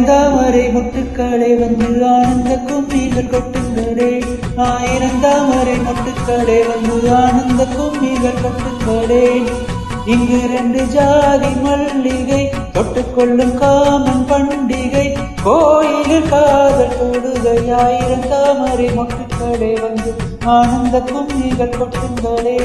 தாமரை மொட்டுக்களே வந்து ஆனந்த கும்மிகள் கொட்டுங்களே. தாமரை மொட்டுக்களே வந்து ஆனந்த கும்மிகள் கொட்டுங்களே. இங்கு 2 ஜாதி மல்லிகை தொட்டுக்கொள்ளும் காமன் பண்டிகை. கோயிலில் காதல் தொடுகை. தாமரை மொட்டுக்களே வந்து ஆனந்த கும்மிகள் கொட்டுங்களே.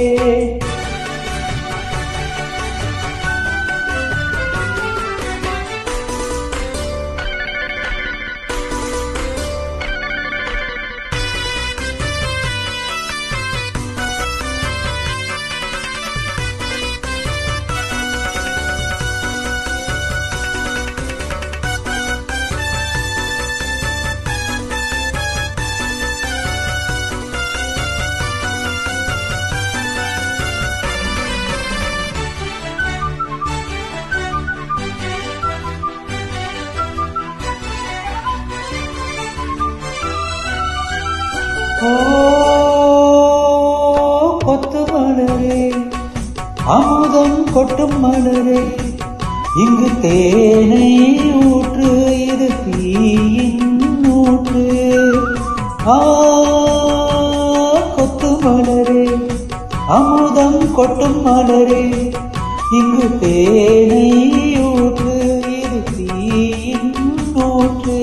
கொத்து மலரே அமுதம் கொட்டும் மலரே, இங்கு தேனை ஊற்று, இது தீயின் ஊற்று. கொத்து மலரே அமுதம் கொட்டும் மலரே, இங்கு தேனை ஊற்று, இது தீயின் ஊற்று.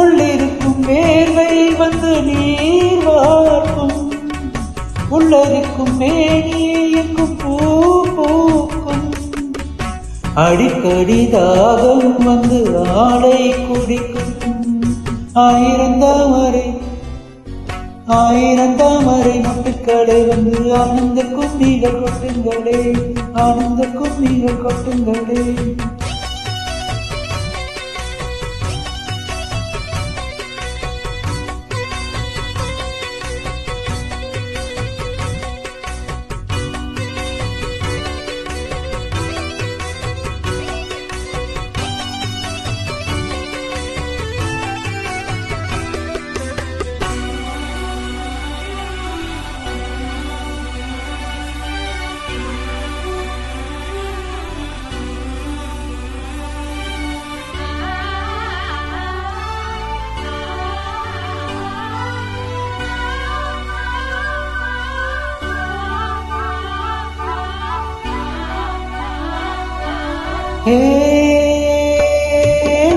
உள்ளிருக்கும் வேர்வை வந்து நீர் வார்க்கும், உள்ளிருக்கும் மேனியை எங்கும் பூ பூக்கும். அடிக்கடி தாகம் வந்து ஆளை குடிக்கும். தாமரை மொட்டுக்களே வந்து ஆனந்த கும்மிகள் கொட்டுங்களே. ஆனந்த கும்மிகள் கொட்டுங்களே.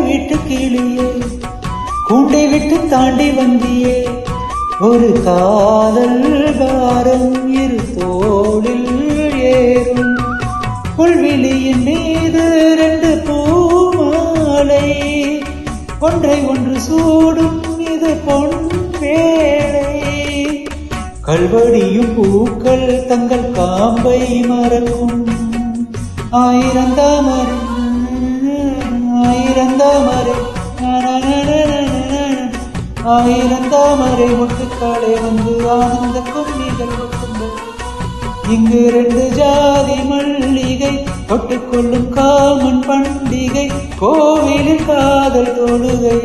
வீட்டு கிளியே கூண்டை விட்டு தாண்டி வந்தியே, ஒரு காதல் பாரம் இரு தோளில் ஏறும். புல்வெளியின் மீது 2 பூமாலை, ஒன்றை ஒன்று சூடும் இது பொன் வேளை. கல்வடியும் பூக்கள் தங்கள் காம்பை மறக்கும். தாமரை தாமரை மொட்டுக்களே வந்து ஆனந்த கும்மிகள் கொட்டுங்கள். இங்கு 2 ஜாதி மல்லிகை தொட்டுக்கொள்ளும் காமன் பண்டிகை. கோவிலில் காதல் தொழுகை.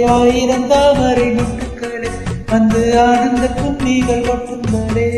தாமரை மொட்டுக்களே வந்து ஆனந்த கும்மிகள் கொட்டுங்களே.